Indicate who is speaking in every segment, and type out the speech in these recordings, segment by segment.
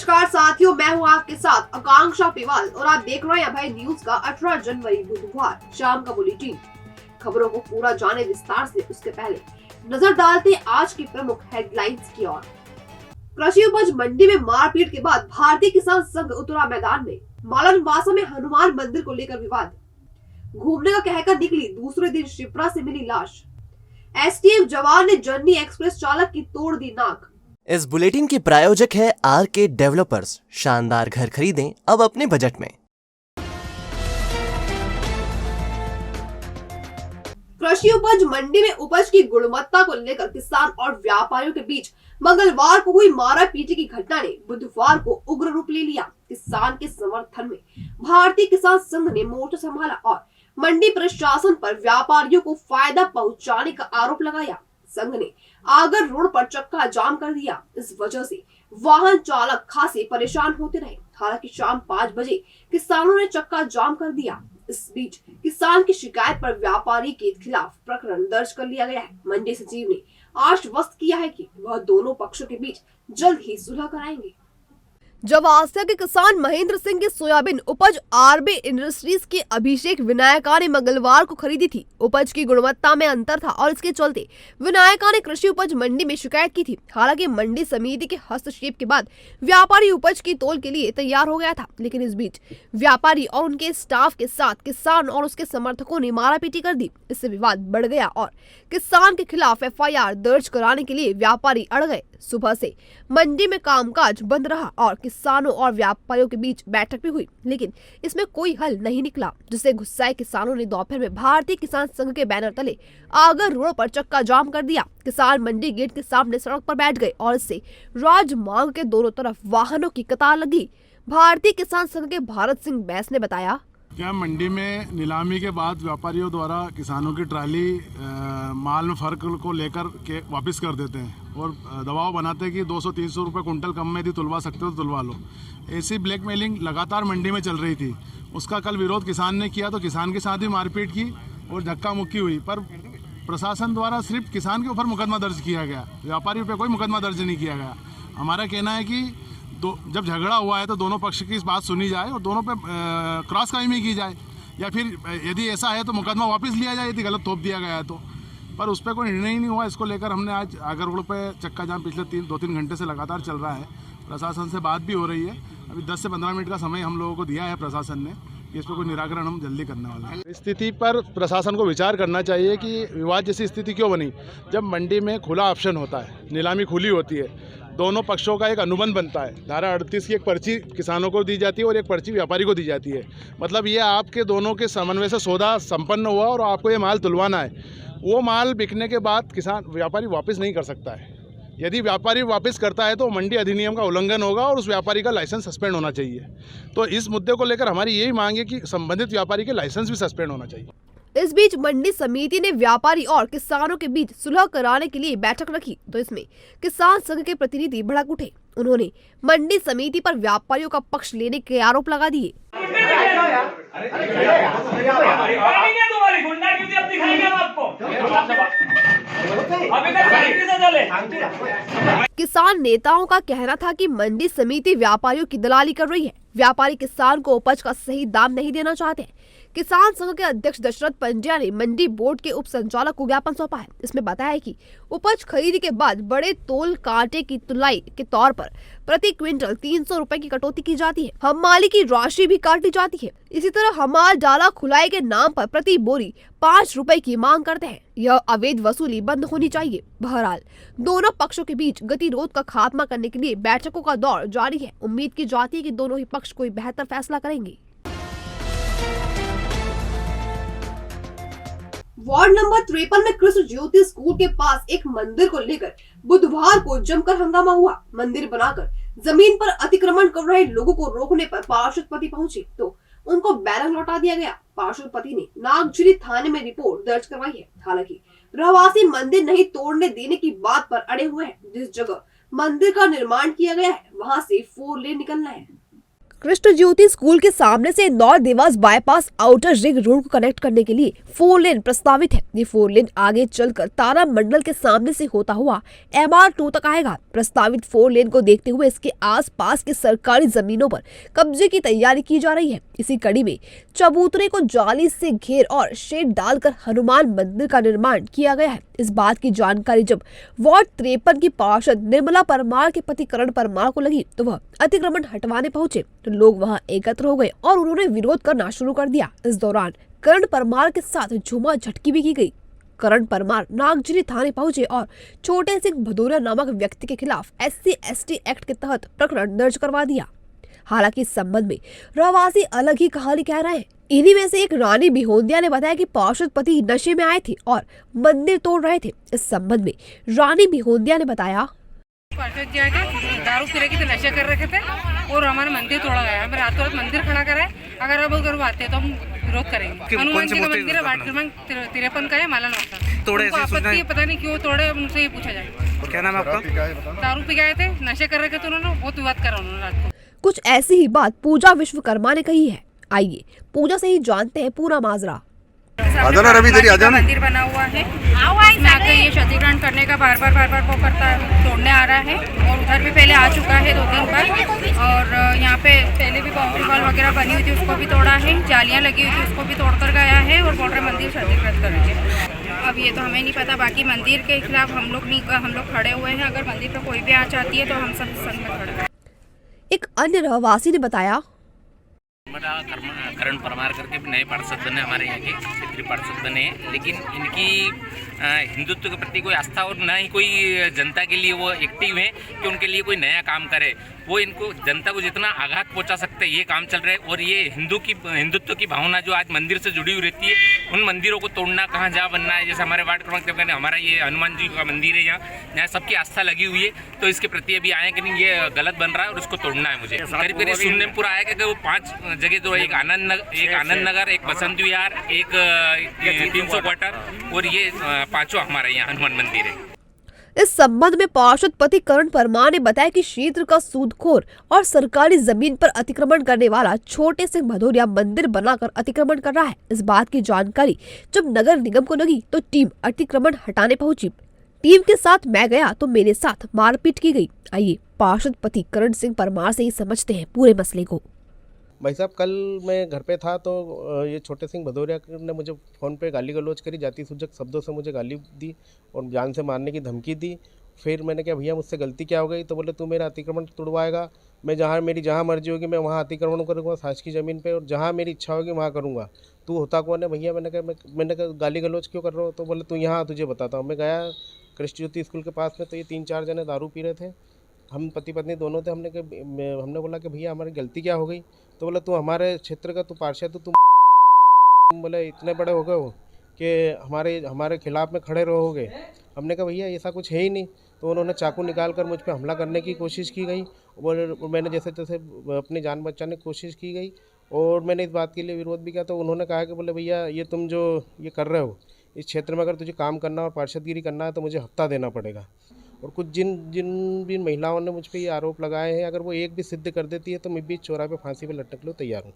Speaker 1: नमस्कार साथियों, मैं हूँ आपके साथ आकांक्षा पिवाल और आप देख रहे हैं अभय न्यूज का 18 जनवरी बुधवार शाम का बुलेटिन। खबरों को पूरा जाने विस्तार से उसके पहले नजर डालते हैं आज की प्रमुख हेडलाइंस की ओर। कृषि उपज मंडी में मारपीट के बाद भारतीय किसान संघ उतरा मैदान में। मालनवासा में हनुमान मंदिर को लेकर विवाद। घूमने का कहकर निकली, दूसरे दिन शिप्रा से मिली लाश। एसटीएफ जवान ने जर्नी एक्सप्रेस चालक की तोड़ दी नाक।
Speaker 2: इस बुलेटिन के प्रायोजक है आरके डेवलपर्स। शानदार घर खरीदें अब अपने बजट में।
Speaker 1: कृषि उपज मंडी में उपज की गुणवत्ता को लेकर किसान और व्यापारियों के बीच मंगलवार को हुई मारापीटी की घटना ने बुधवार को उग्र रूप ले लिया। किसान के समर्थन में भारतीय किसान संघ ने मोर्चा संभाला और मंडी प्रशासन पर व्यापारियों को फायदा पहुंचाने का आरोप लगाया। संघ ने आगर रोड पर चक्का जाम कर दिया। इस वजह से वाहन चालक खासे परेशान होते रहे। हालांकि शाम 5 बजे किसानों ने चक्का जाम कर दिया। इस बीच किसान की शिकायत पर व्यापारी के खिलाफ प्रकरण दर्ज कर लिया गया है। मंडी सचिव ने आश्वस्त किया है कि वह दोनों पक्षों के बीच जल्द ही सुलह कराएंगे। जवासिया के किसान महेंद्र सिंह की सोयाबीन उपज आरबी इंडस्ट्रीज के अभिषेक विनायका ने मंगलवार को खरीदी थी। उपज की गुणवत्ता में अंतर था और इसके चलते विनायका ने कृषि उपज मंडी में शिकायत की थी। हालांकि मंडी समिति के हस्तक्षेप के बाद व्यापारी उपज की तौल के लिए तैयार हो गया था, लेकिन इस बीच व्यापारी और उनके स्टाफ के साथ किसान और उसके समर्थकों ने मारापीटी कर दी। इससे विवाद बढ़ गया और किसान के खिलाफ एफआईआर दर्ज कराने के लिए व्यापारी अड़ गए। सुबह से मंडी में कामकाज बंद रहा और किसानों और व्यापारियों के बीच बैठक भी हुई, लेकिन इसमें कोई हल नहीं निकला, जिससे गुस्साए किसानों ने दोपहर में भारतीय किसान संघ के बैनर तले आगर रोड पर चक्का जाम कर दिया। किसान मंडी गेट के सामने सड़क पर बैठ गए और इससे राजमार्ग के दोनों तरफ वाहनों की कतार लगी। भारतीय किसान संघ के भारत सिंह बैस ने बताया,
Speaker 3: क्या मंडी में नीलामी के बाद व्यापारियों द्वारा किसानों की ट्राली माल में फर्क को लेकर के वापस कर देते हैं और दबाव बनाते हैं कि 200-300 रुपये कुंटल कम में यदि तुलवा सकते हो तो तुलवा लो। ऐसी ब्लैकमेलिंग लगातार मंडी में चल रही थी। उसका कल विरोध किसान ने किया तो किसान के साथ ही मारपीट की और धक्का मुक्की हुई, पर प्रशासन द्वारा सिर्फ किसान के ऊपर मुकदमा दर्ज किया गया, व्यापारियों पर कोई मुकदमा दर्ज नहीं किया गया। हमारा कहना है कि जब झगड़ा हुआ है तो दोनों पक्ष की इस बात सुनी जाए और दोनों पे क्रॉस क्राइमिंग की जाए, या फिर यदि ऐसा है तो मुकदमा वापस लिया जाए यदि गलत थोप दिया गया है तो। पर उस पर कोई निर्णय ही नहीं हुआ। इसको लेकर हमने आज आगर रोड पे चक्का जाम पिछले 2-3 घंटे से लगातार चल रहा है। प्रशासन से बात भी हो रही है। अभी 10 से 15 मिनट का समय हम लोगों को दिया है प्रशासन ने कि इस पर कोई निराकरण हम जल्दी करने वाले हैं। स्थिति पर प्रशासन को विचार करना चाहिए कि विवाद जैसी स्थिति क्यों बनी। जब मंडी में खुला ऑप्शन होता है, नीलामी खुली होती है, दोनों पक्षों का एक अनुबंध बनता है। धारा 38 की एक पर्ची किसानों को दी जाती है और एक पर्ची व्यापारी को दी जाती है। मतलब ये आपके दोनों के समन्वय से सौदा संपन्न हुआ और आपको ये माल तुलवाना है। वो माल बिकने के बाद व्यापारी वापस नहीं कर सकता है। यदि व्यापारी वापस करता है तो मंडी अधिनियम का उल्लंघन होगा और उस व्यापारी का लाइसेंस सस्पेंड होना चाहिए। तो इस मुद्दे को लेकर हमारी यही मांग है कि संबंधित व्यापारी के लाइसेंस भी सस्पेंड होना चाहिए।
Speaker 1: इस बीच मंडी समिति ने व्यापारी और किसानों के बीच सुलह कराने के लिए बैठक रखी तो इसमें किसान संघ के प्रतिनिधि भड़क उठे। उन्होंने मंडी समिति पर व्यापारियों का पक्ष लेने के आरोप लगा दिए। किसान नेताओं का कहना था कि मंडी समिति व्यापारियों की दलाली कर रही है। व्यापारी किसान को उपज का सही दाम नहीं देना चाहते। किसान संघ के अध्यक्ष दशरथ पंड्या ने मंडी बोर्ड के उप संचालक को ज्ञापन सौंपा है। इसमें बताया है कि उपज खरीदी के बाद बड़े तोल कांटे की तुलाई के तौर पर प्रति क्विंटल 300 रुपए की कटौती की जाती है। हमाली की राशि भी काटी जाती है। इसी तरह हमाल डाला खुलाई के नाम पर प्रति बोरी 5 रुपए की मांग करते हैं। यह अवैध वसूली बंद होनी चाहिए। बहरहाल दोनों पक्षों के बीच गतिरोध का खात्मा करने के लिए बैठकों का दौर जारी है। उम्मीद की जाती है कि दोनों ही पक्ष कोई बेहतर फैसला करेंगे। वार्ड नंबर 53 में कृष्ण ज्योति स्कूल के पास एक मंदिर को लेकर बुधवार को जमकर हंगामा हुआ। मंदिर बनाकर जमीन पर अतिक्रमण कर रहे लोगों को रोकने पर पार्षदपति पहुंचे तो उनको बैरक लौटा दिया गया। पार्षदपति ने नागझिरी थाने में रिपोर्ट दर्ज करवाई है। हालांकि रहवासी मंदिर नहीं तोड़ने देने की बात पर अड़े हुए हैं। जिस जगह मंदिर का निर्माण किया गया है वहां से 4 लेन निकलना है। कृष्ण ज्योति स्कूल के सामने से Indore Dewas bypass outer ring road को कनेक्ट करने के लिए 4 लेन प्रस्तावित है। ये 4 लेन आगे चलकर तारा मंडल के सामने से होता हुआ MR2 तक आएगा। प्रस्तावित 4 लेन को देखते हुए इसके आसपास के सरकारी जमीनों पर कब्जे की तैयारी की जा रही है। इसी कड़ी में चबूतरे को जाली से घेर और शेड डालकर हनुमान मंदिर का निर्माण किया गया है। इस बात की जानकारी जब वार्ड 53 की पार्षद निर्मला परमार के पति करण परमार को लगी तो वह अतिक्रमण हटवाने पहुंचे तो लोग वहां एकत्र हो गए और उन्होंने विरोध करना शुरू कर दिया। इस दौरान करण परमार के साथ झूमा झटकी भी की गई। करण परमार नागजिरी थाने पहुंचे और छोटे सिंह भदौरिया नामक व्यक्ति के खिलाफ SC/ST एक्ट के तहत प्रकरण दर्ज करवा दिया। हालांकि इस संबंध में रहवासी अलग ही कहानी कह रहे हैं। इन्हीं में से एक रानी बिहोंदिया ने बताया कि पार्षद पति नशे में आए थे और मंदिर तोड़ रहे थे। इस संबंध में रानी बिहोंदिया ने बताया,
Speaker 4: पार्षद जी आके दारू पी रहे थे, नशे कर रखे थे और हमारा मंदिर तोड़ा गया। हमें रातों रात मंदिर खड़ा करा है। अगर अब अगर वो आते हैं तो हम विरोध करेंगे। हनुमान जी का मंदिर है, वार्ड क्रमांक 53 का है, माला नवासा। तोड़े आपत्ति है, पता नहीं क्यों तोड़े, उनसे ये पूछा जाए।
Speaker 5: क्या नाम है आपका?
Speaker 4: दारू पी गए थे, नशे कर रखे थे, उन्होंने बहुत विवाद करा उन्होंने रात को।
Speaker 1: कुछ ऐसी ही बात पूजा विश्वकर्मा ने कही है। आइए पूजा से ही जानते हैं पूरा माजरा।
Speaker 4: मंदिर बना हुआ है, उसमें आके ये क्षतिग्रहण करने का बार बार वो करता है, तोड़ने आ रहा है और उधर भी पहले आ चुका है 2-3 बार। और यहाँ पे पहले भी बाउंड्री वॉल वगैरह बनी हुई थी, उसको भी तोड़ा है। जालियाँ लगी हुई थी, उसको भी तोड़कर गया है और बॉर्डर मंदिर क्षतिग्रस्त करेंगे। अब ये तो हमें नहीं पता, बाकी मंदिर के खिलाफ हम लोग खड़े हुए हैं। अगर मंदिर पर कोई भी आ चाहती है तो हम सब संग में खड़े हैं।
Speaker 1: एक अन्य रहवासी ने बताया,
Speaker 6: करण परमार करके नए पार्षद बने, हमारे यहाँ के क्षेत्रीय पार्षद बने हैं, लेकिन इनकी हिंदुत्व के प्रति कोई आस्था और न ही कोई जनता के लिए वो एक्टिव हैं कि उनके लिए कोई नया काम करे। वो इनको जनता को जितना आघात पहुंचा सकते हैं ये काम चल रहा है। और ये हिंदुत्व की भावना जो आज मंदिर से जुड़ी हुई रहती है, उन मंदिरों को तोड़ना, कहाँ जहाँ बनना है। जैसे हमारे वार्ड क्रमांक 53 हमारा ये हनुमान जी का मंदिर है, यहाँ सबकी आस्था लगी हुई है, तो इसके प्रति अभी आए कि नहीं ये गलत बन रहा है और उसको तोड़ना है। मुझे करीब करीब सुनने में पूरा आया कि वो 5 जगह, तो एक आनंद नगर, एक बसंत विहार, एक 300 क्वार्टर और ये 5 हमारा यहाँ हनुमान मंदिर है।
Speaker 1: इस संबंध में पार्षद पति करण परमार ने बताया कि क्षेत्र का सूदखोर और सरकारी जमीन पर अतिक्रमण करने वाला छोटे सिंह भदौरिया मंदिर बनाकर अतिक्रमण कर रहा है। इस बात की जानकारी जब नगर निगम को लगी तो टीम अतिक्रमण हटाने पहुंची। टीम के साथ मैं गया तो मेरे साथ मारपीट की गई। आइए पार्षद पति करण सिंह परमार से ही समझते हैं पूरे मसले को।
Speaker 5: भाई साहब, कल मैं घर पे था तो ये छोटे सिंह भदौरिया ने मुझे फ़ोन पे गाली गलौज करी, जाति सूचक शब्दों से मुझे गाली दी और जान से मारने की धमकी दी। फिर मैंने कहा भैया मुझसे गलती क्या हो गई? तो बोले तू मेरा अतिक्रमण तुड़वाएगा, मैं जहाँ मर्जी होगी मैं वहाँ अतिक्रमण करूँगा शासकीय ज़मीन पे, और जहाँ मेरी इच्छा होगी वहाँ करूँगा। तू होता कौन है भैया? मैंने कहा गाली गलौज क्यों कर रहा हो? तो बोले तू यहाँ तुझे बताता हूँ। मैं गया कृष्ण ज्योति स्कूल के पास में, तो ये 3-4 जने दारू पी रहे थे, हम पति पत्नी दोनों थे। हमने बोला कि भैया हमारी गलती क्या हो गई? तो बोला तू हमारे क्षेत्र का तू पार्षद, तू बोले इतने बड़े हो गए हो कि हमारे खिलाफ में खड़े रहोगे। हमने कहा भैया ऐसा कुछ है ही नहीं। तो उन्होंने चाकू निकाल कर मुझ पर हमला करने की कोशिश की गई और मैंने जैसे तैसे अपनी जान बचाने की कोशिश की गई और मैंने इस बात के लिए विरोध भी किया। तो उन्होंने कहा कि बोले भैया ये तुम जो ये कर रहे हो, इस क्षेत्र में अगर तुझे काम करना और पार्षदगिरी करना है तो मुझे हफ्ता देना पड़ेगा। और कुछ जिन महिलाओं ने मुझ पे ये आरोप लगाए हैं, अगर वो एक भी सिद्ध कर देती है तो मैं भी चौराहे पे फांसी पे लटकने के लिए तैयार हूँ।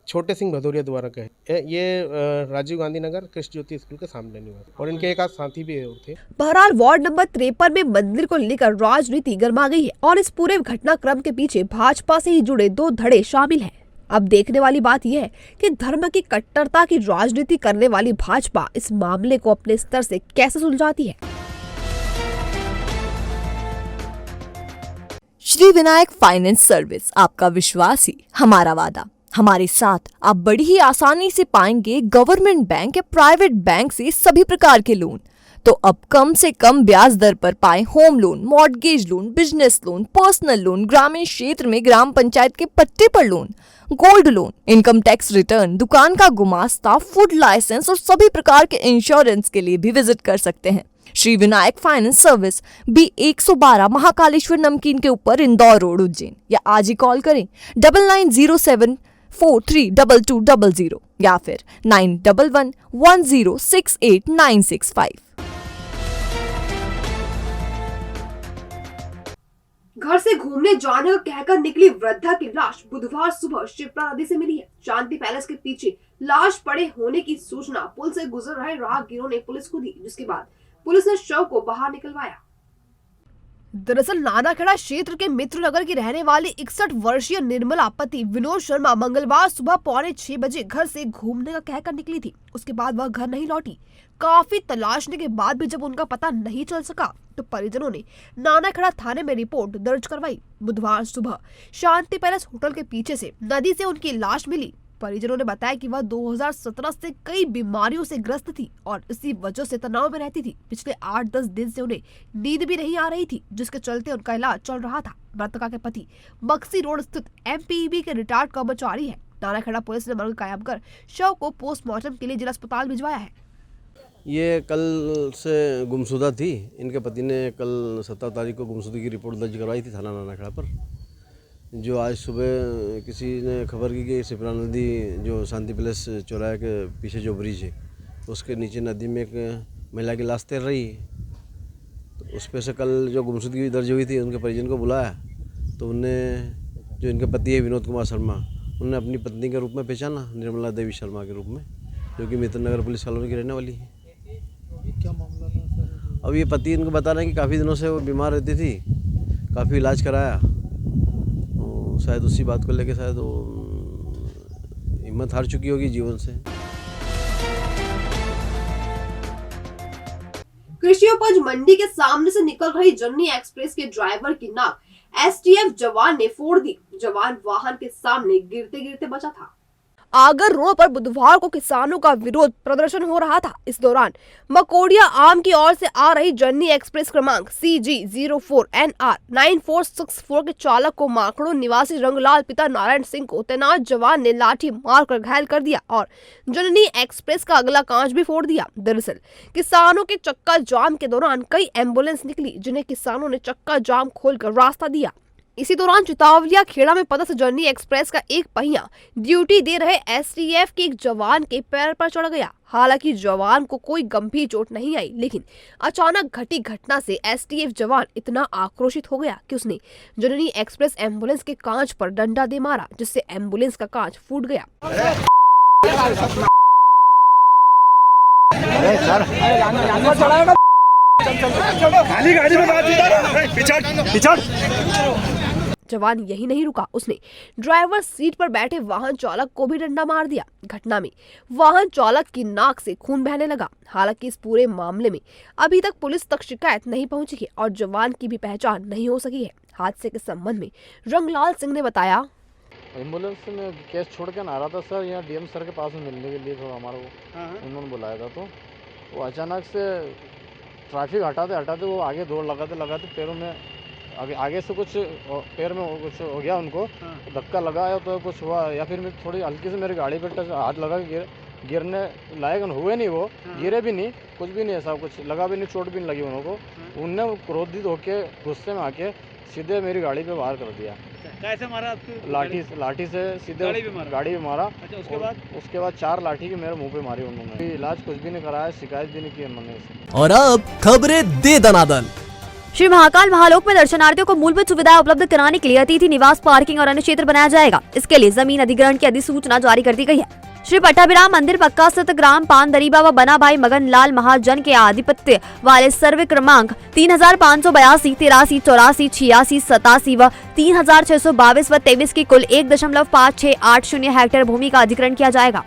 Speaker 5: छोटे सिंह भदौरिया द्वारा कहे, ये राजीव गांधी नगर कृष्ण ज्योति स्कूल के सामने निवास, और इनके एक आध साथी भी थे।
Speaker 1: बहरहाल वार्ड नंबर 53 में मंदिर को लेकर राजनीति गर्मा गई है और इस पूरे घटनाक्रम के पीछे भाजपा से ही जुड़े 2 धड़े शामिल हैं। अब देखने वाली बात यह है कि धर्म की कट्टरता की राजनीति करने वाली भाजपा इस मामले को अपने स्तर से कैसे सुलझाती है।
Speaker 7: श्री विनायक फाइनेंस सर्विस, आपका विश्वास ही हमारा वादा। हमारे साथ आप बड़ी ही आसानी से पाएंगे गवर्नमेंट बैंक या प्राइवेट बैंक से सभी प्रकार के लोन। तो अब कम से कम ब्याज दर पर पाएं home loan, mortgage loan, business loan, personal loan, ग्रामीण क्षेत्र में ग्राम पंचायत के पट्टे पर loan, gold loan, income tax return, दुकान का गुमास्ता, फूड लाइसेंस और सभी प्रकार के इंश्योरेंस के लिए भी विजिट कर सकते हैं। Shri Vinayak finance service B112 Mahakaleshwar नमकीन के ऊपर, इंदौर रोड, उज्जैन। या आज ही कॉल करें 9907432200 या फिर 9111068965।
Speaker 1: घर से घूमने जाने का कहकर निकली वृद्धा की लाश बुधवार सुबह शिप्रा नदी से मिली है। शांति पैलेस के पीछे लाश पड़े होने की सूचना पुल से गुजर रहे राहगीरों ने पुलिस को दी, जिसके बाद पुलिस ने शव को बाहर निकलवाया। दरअसल नानाखेड़ा क्षेत्र के मित्रनगर की रहने वाली 61 वर्षीय निर्मला पति विनोद शर्मा मंगलवार सुबह 5:45 बजे घर से घूमने का कहकर निकली थी। उसके बाद वह घर नहीं लौटी। काफी तलाशने के बाद भी जब उनका पता नहीं चल सका तो परिजनों ने नानाखेड़ा थाने में रिपोर्ट दर्ज करवाई। बुधवार सुबह शांति पैलेस होटल के पीछे से नदी से उनकी लाश मिली। परिजनों ने बताया कि वह 2017 से कई बीमारियों से ग्रस्त थी और इसी वजह से तनाव में रहती थी। पिछले 8-10 दिन से उन्हें नींद भी नहीं आ रही थी, जिसके चलते उनका इलाज चल रहा था। मृतका के पति बक्सी रोड स्थित एमपीईबी के रिटायर्ड कर्मचारी है। नानाखेड़ा पुलिस ने मर्ग कायम कर शव को पोस्टमार्टम के लिए जिला अस्पताल भिजवाया है।
Speaker 8: ये कल से गुमशुदा थी। इनके पति ने कल 17 तारीख को गुमशुदगी की रिपोर्ट दर्ज करवाई थी थाना नानाखेड़ा पर, जो आज सुबह किसी ने खबर की कि शिप्रा नदी जो शांति पैलेस चौराहे के पीछे जो ब्रिज है उसके नीचे नदी में एक महिला की लाश तैर रही है। तो उस पर से कल जो गुमशुदगी दर्ज हुई थी उनके परिजन को बुलाया तो उनने जो इनके पति है विनोद कुमार शर्मा, उन्होंने अपनी पत्नी के रूप में पहचाना, निर्मला देवी शर्मा के रूप में, जो कि मित्रनगर पुलिस कॉलोनी की रहने वाली है।
Speaker 9: क्या मामला था सर?
Speaker 8: अब ये पति इनको बता रहे हैं कि काफ़ी दिनों से वो बीमार रहती थी, काफ़ी इलाज कराया, तो शायद उसी बात को लेके शायद वो हिम्मत हार चुकी होगी जीवन से।
Speaker 1: कृषि उपज मंडी के सामने से निकल रही जननी एक्सप्रेस के ड्राइवर की नाक एसटीएफ जवान ने फोड़ दी। जवान वाहन के सामने गिरते गिरते बचा था। आगर रोड पर बुधवार को किसानों का विरोध प्रदर्शन हो रहा था। इस दौरान मकोड़िया आम की ओर से आ रही जननी एक्सप्रेस क्रमांक CG04NR 9464 के चालक को माखड़ो निवासी रंगलाल पिता नारायण सिंह को तैनात जवान ने लाठी मारकर घायल कर दिया और जननी एक्सप्रेस का अगला कांच भी फोड़ दिया। दरअसल किसानों के चक्का जाम के दौरान कई एम्बुलेंस निकली, जिन्हें किसानों ने चक्का जाम खोलकर रास्ता दिया। इसी दौरान चितावलिया खेड़ा में पदस्थ जननी एक्सप्रेस का एक पहिया ड्यूटी दे रहे एसटीएफ के एक जवान के पैर पर चढ़ गया। हालांकि जवान को कोई गंभीर चोट नहीं आई, लेकिन अचानक घटी घटना से एसटीएफ जवान इतना आक्रोशित हो गया कि उसने जननी एक्सप्रेस एम्बुलेंस के कांच पर डंडा दे मारा, जिससे एम्बुलेंस का कांच फूट गया।
Speaker 9: खाली गाड़ी में पिछड़।
Speaker 1: जवान यही नहीं रुका, उसने ड्राइवर सीट पर बैठे वाहन चालक को भी डंडा मार दिया। घटना में वाहन चालक की नाक से खून बहने लगा। हालांकि इस पूरे मामले में अभी तक पुलिस तक शिकायत नहीं पहुंची है और जवान की भी पहचान नहीं हो सकी है। हादसे के संबंध में रंगलाल सिंह ने बताया,
Speaker 10: एम्बुलेंस में केस छोड़ के आ रहा था सर, यहाँ डीएम सर के पास में मिलने के लिए थोड़ा हमारा वो उन्होंने बुलाया था, तो वो अचानक से ट्रैफिक हटाते वो आगे दौड़ लगाते पैरों में आगे से कुछ पैर में कुछ हो गया उनको, धक्का लगाया तो कुछ हुआ, या फिर मैं थोड़ी हल्की से मेरी गाड़ी पर हाथ लगा के गिरने लायक हुए नहीं, वो गिरे भी नहीं, कुछ भी नहीं, ऐसा कुछ लगा भी नहीं, चोट भी नहीं लगी उनको। उनने क्रोधित होके गुस्से में आके सीधे मेरी गाड़ी पे वार कर दिया।
Speaker 9: कैसे मारा आपको?
Speaker 10: लाठी से सीधे गाड़ी भी मारा।
Speaker 9: अच्छा,
Speaker 10: उसके बाद 4 लाठी की मेरे मुंह पे मारी उन्होंने। इलाज कुछ भी नहीं कराया, शिकायत भी नहीं की उन्होंने।
Speaker 2: और अब खबरें दे दनादन।
Speaker 11: श्री महाकाल महालोक में दर्शनार्थियों को मूलभूत सुविधाएं उपलब्ध कराने के लिए अतिथि निवास, पार्किंग और अन्य क्षेत्र बनाया जाएगा। इसके लिए जमीन अधिग्रहण की अधिसूचना जारी कर दी गई है। श्री पट्टाभिराम मंदिर पक्का स्थित ग्राम पानदरीबा व बनाभाई मगन लाल महाजन के आधिपत्य वाले सर्वे क्रमांक 3582, 83, 84, 86, 87 व 3622 व 23 की कुल 1.5680 हेक्टेयर भूमि का अधिग्रहण किया जाएगा।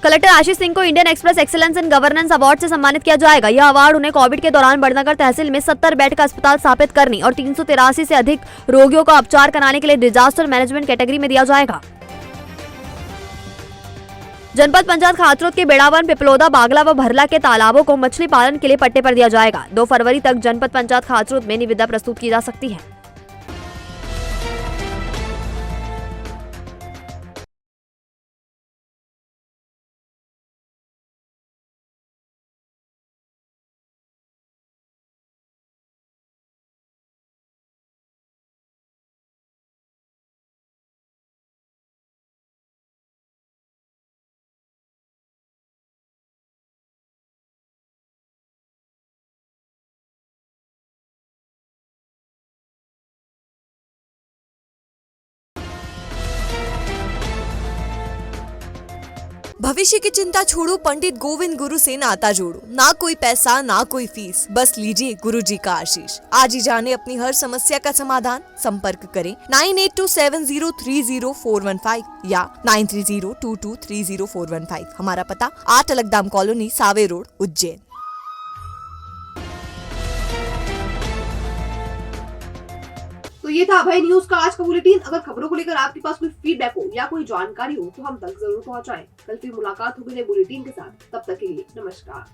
Speaker 11: कलेक्टर आशीष सिंह को Indian express excellence in governance award से सम्मानित किया जाएगा। यह अवार्ड उन्हें कोविड के दौरान बड़नगर तहसील में 70 बेड का अस्पताल स्थापित करने और 383 से अधिक रोगियों का उपचार कराने के लिए डिजास्टर मैनेजमेंट कैटेगरी में दिया जाएगा। जनपद पंचायत खाचरोद के बेड़ावन, पिपलोदा, बागला व भरला के तालाबों को मछली पालन के लिए पट्टे पर दिया जाएगा। 2 फरवरी तक जनपद पंचायत खाचरोद में निविदा प्रस्तुत की जा सकती है।
Speaker 7: भविष्य की चिंता छोड़ो, पंडित गोविंद गुरु से नाता जोड़ो। ना कोई पैसा ना कोई फीस, बस लीजिए गुरु जी का आशीष। आज ही जाने अपनी हर समस्या का समाधान। संपर्क करें 9827030415 या 9302230415। हमारा पता 8 अलगदाम कॉलोनी, सावे रोड, उज्जैन।
Speaker 1: तो ये था अभय न्यूज का आज का बुलेटिन। अगर खबरों को लेकर आपके पास कोई फीडबैक हो या कोई जानकारी हो तो हम तक जरूर पहुंचाएं। कल फिर मुलाकात होगी नए बुलेटिन के साथ। तब तक के लिए नमस्कार।